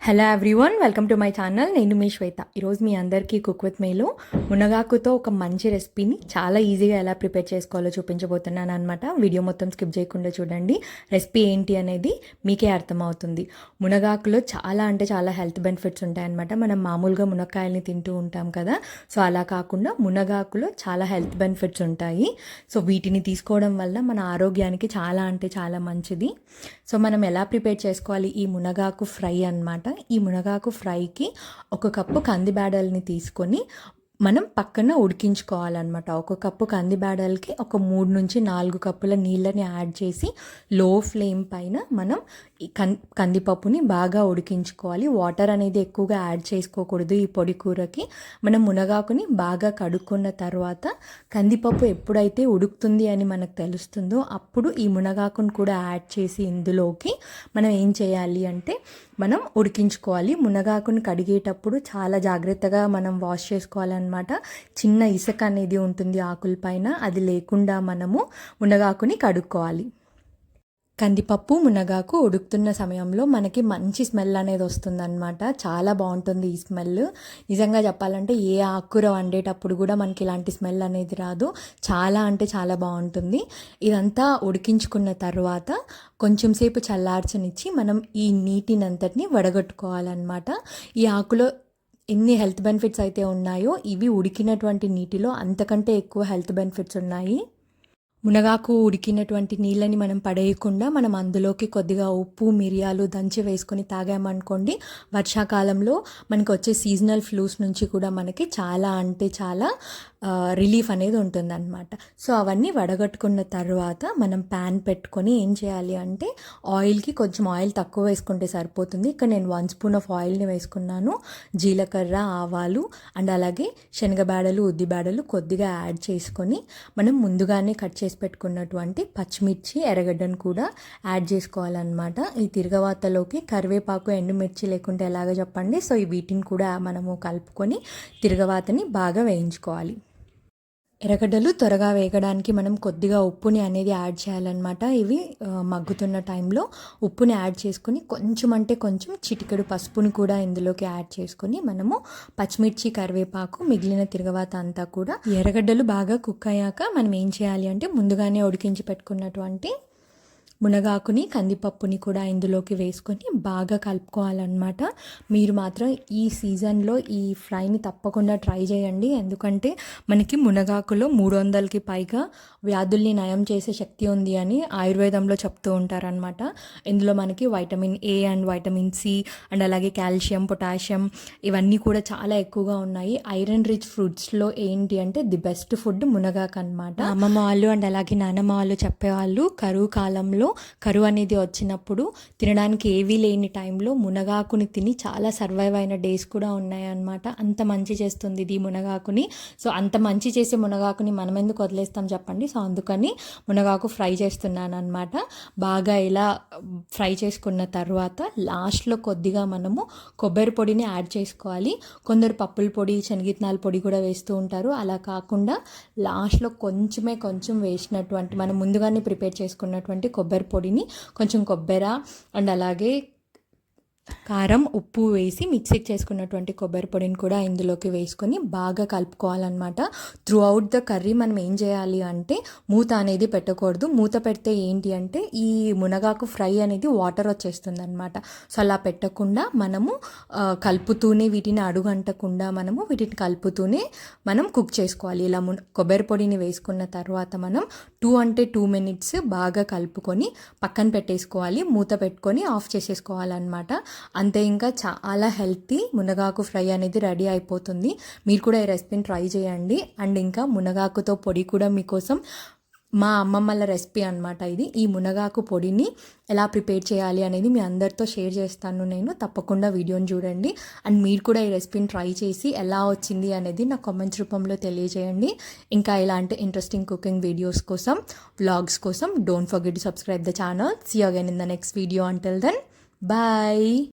Hello everyone, welcome to my channel. నేను మీ శ్వేత. ఈరోజు మీ అందరికీ కుక్ విత్ మీలో మునగాకుతో ఒక మంచి రెసిపీని చాలా ఈజీగా ఎలా ప్రిపేర్ చేసుకోవాలో చూపించబోతున్నాను అనమాట. వీడియో మొత్తం స్కిప్ చేయకుండా చూడండి. రెసిపీ ఏంటి అనేది మీకే అర్థమవుతుంది. మునగాకులో చాలా హెల్త్ బెనిఫిట్స్ ఉంటాయన్నమాట. మనం మామూలుగా మునక్కాయల్ని తింటూ ఉంటాం కదా, సో అలా కాకుండా మునగాకులో చాలా హెల్త్ బెనిఫిట్స్ ఉంటాయి. సో వీటిని తీసుకోవడం వల్ల మన ఆరోగ్యానికి చాలా మంచిది. సో మనం ఎలా ప్రిపేర్ చేసుకోవాలి ఈ మునగాకు ఫ్రై అన్నమాట. ఈ మునగాకు ఫ్రైకి 1 కప్పు కంది బ్యాడల్ని తీసుకొని మనం పక్కన ఉడికించుకోవాలన్నమాట. 1 కప్పు కంది బ్యాడల్కి ఒక 3 నుంచి 4 కప్పుల నీళ్ళని యాడ్ చేసి లో ఫ్లేమ్ పైన మనం ఈ కందిపప్పుని బాగా ఉడికించుకోవాలి. వాటర్ అనేది ఎక్కువగా యాడ్ చేసుకోకూడదు ఈ పొడి కూరకి. మనం మునగాకుని బాగా కడుక్కున్న తర్వాత కందిపప్పు ఎప్పుడైతే ఉడుకుతుంది అని మనకు తెలుస్తుందో అప్పుడు ఈ మునగాకుని కూడా యాడ్ చేసి ఇందులోకి మనం ఏం చేయాలి అంటే మనం ఉడికించుకోవాలి. మునగాకుని కడిగేటప్పుడు చాలా జాగ్రత్తగా మనం వాష్ చేసుకోవాలన్నమాట. చిన్న ఇసుక అనేది ఉంటుంది ఆకుల పైన, అది లేకుండా మనము మునగాకుని కడుక్కోవాలి. కందిపప్పు మునగాకు ఉడుకుతున్న సమయంలో మనకి మంచి స్మెల్ అనేది వస్తుందన్నమాట. చాలా బాగుంటుంది ఈ స్మెల్. నిజంగా చెప్పాలంటే ఏ ఆకుకూర వండేటప్పుడు కూడా మనకి ఇలాంటి స్మెల్ అనేది రాదు. చాలా బాగుంటుంది. ఇదంతా ఉడికించుకున్న తర్వాత కొంచెం సేపు చల్లార్చనిచ్చి మనం ఈ నీటినంతటిని వడగట్టుకోవాలన్నమాట. ఈ ఆకులో ఎన్ని హెల్త్ బెనిఫిట్స్ అయితే ఉన్నాయో ఇవి ఉడికినటువంటి నీటిలో అంతకంటే ఎక్కువ హెల్త్ బెనిఫిట్స్ ఉన్నాయి. మునగాకు ఉడికినటువంటి నీళ్ళని మనం పడేయకుండా మనం అందులోకి కొద్దిగా ఉప్పు, మిరియాలు దంచి వేసుకొని తాగామనుకోండి, వర్షాకాలంలో మనకు వచ్చే సీజనల్ ఫ్లూస్ నుంచి కూడా మనకి చాలా రిలీఫ్ అనేది ఉంటుందన్నమాట. సో అవన్నీ వడగట్టుకున్న తర్వాత మనం ప్యాన్ పెట్టుకొని ఏం చేయాలి అంటే ఆయిల్కి కొంచెం ఆయిల్ తక్కువ వేసుకుంటే సరిపోతుంది. ఇక్కడ నేను 1 స్పూన్ ఆఫ్ ఆయిల్ని వేసుకున్నాను. జీలకర్ర, ఆవాలు అండ్ అలాగే శనగబేడలు, ఉద్దిబేడలు కొద్దిగా యాడ్ చేసుకొని మనం ముందుగానే కట్ చేసి పెట్టుకున్నటువంటి పచ్చిమిర్చి, ఎర్రగడ్డను కూడా యాడ్ చేసుకోవాలన్నమాట. ఈ తిరగవాతలోకి కరివేపాకు, ఎండుమిర్చి లేకుంటే ఎలాగ చెప్పండి. సో వీటిని కూడా మనము కలుపుకొని తిరగవాతని బాగా వేయించుకోవాలి. ఎర్రగడ్డలు త్వరగా వేగడానికి మనం కొద్దిగా ఉప్పుని అనేది యాడ్ చేయాలన్నమాట. ఇవి మగ్గుతున్న టైంలో ఉప్పుని యాడ్ చేసుకుని కొంచెం చిటికెడు పసుపుని కూడా ఇందులోకి యాడ్ చేసుకొని మనము పచ్చిమిర్చి, కరివేపాకు, మిగిలిన తిరగవాత అంతా కూడా ఎర్రగడ్డలు బాగా కుక్ అయ్యాక మనం ఏం చేయాలి అంటే ముందుగానే ఉడికించి పెట్టుకున్నటువంటి మునగాకుని, కందిపప్పుని కూడా ఇందులోకి వేసుకొని బాగా కలుపుకోవాలన్నమాట. మీరు మాత్రం ఈ సీజన్లో ఈ ఫ్రైని తప్పకుండా ట్రై చేయండి. ఎందుకంటే మనకి మునగాకులో 300కి పైగా వ్యాధుల్ని నయం చేసే శక్తి ఉంది అని ఆయుర్వేదంలో చెప్తూ ఉంటారనమాట. ఇందులో మనకి vitamin A and vitamin C and అలాగే కాల్షియం, పొటాషియం ఇవన్నీ కూడా చాలా ఎక్కువగా ఉన్నాయి. ఐరన్ రిచ్ ఫ్రూట్స్లో ఏంటి అంటే ది బెస్ట్ ఫుడ్ మునగాకు అనమాట. అమ్మమ్మ వాళ్ళు అండ్ అలాగే నాన్నమ్మ వాళ్ళు చెప్పేవాళ్ళు కరువు కాలంలో కరువు అనేది వచ్చినప్పుడు తినడానికి ఏవీ లేని టైంలో మునగాకుని తిని చాలా సర్వైవ్ అయిన డేస్ కూడా ఉన్నాయన్నమాట. అంత మంచి చేస్తుంది ఇది మునగాకుని. సో అంత మంచి చేసే మునగాకుని మనం ఎందుకు వదిలేస్తాం చెప్పండి. సో అందుకని మునగాకు ఫ్రై చేస్తున్నాను అనమాట. బాగా ఇలా ఫ్రై చేసుకున్న తర్వాత లాస్ట్లో కొద్దిగా మనము కొబ్బరి పొడిని యాడ్ చేసుకోవాలి. కొందరు పప్పుల పొడి, శనగిత్తనాల పొడి కూడా వేస్తూ ఉంటారు. అలా కాకుండా లాస్ట్లో కొంచెం వేసినటువంటి మనం ముందుగానే ప్రిపేర్ చేసుకున్నటువంటి కొబ్బరి పొడిని, కొంచెం కొబ్బరి అండ్ అలాగే కారం, ఉప్పు వేసి మిక్సీ చేసుకున్నటువంటి కొబ్బరి పొడిని కూడా ఇందులోకి వేసుకొని బాగా కలుపుకోవాలన్నమాట. త్రూ అవుట్ ద కర్రీ మనం ఏం చేయాలి అంటే మూత అనేది పెట్టకూడదు. మూత పెడితే ఏంటి అంటే ఈ మునగాకు ఫ్రై అనేది వాటర్ వచ్చేస్తుంది అనమాట. సో అలా పెట్టకుండా మనము కలుపుతూనే వీటిని అడుగంటకుండా మనము వీటిని కలుపుతూనే మనం కుక్ చేసుకోవాలి. ఇలా కొబ్బరి పొడిని వేసుకున్న తర్వాత మనం 2 మినిట్స్ బాగా కలుపుకొని పక్కన పెట్టేసుకోవాలి. మూత పెట్టుకొని ఆఫ్ చేసేసుకోవాలన్నమాట. అంతే, ఇంకా చాలా హెల్తీ మునగాకు ఫ్రై అనేది రెడీ అయిపోతుంది. మీరు కూడా ఈ రెసిపీని ట్రై చేయండి. అండ్ ఇంకా మునగాకుతో పొడి కూడా మీకోసం మా అమ్మమ్మల రెసిపీ అనమాట ఇది. ఈ మునగాకు పొడిని ఎలా ప్రిపేర్ చేయాలి అనేది మీ అందరితో షేర్ చేస్తాను నేను. తప్పకుండా వీడియోని చూడండి. అండ్ మీరు కూడా ఈ రెసిపీని ట్రై చేసి ఎలా వచ్చింది అనేది నా కామెంట్స్ రూపంలో తెలియజేయండి. ఇంకా ఇలాంటి ఇంట్రెస్టింగ్ కుకింగ్ వీడియోస్ కోసం, వ్లాగ్స్ కోసం don't forget to subscribe the channel. See you again in the next video. Until then, bye.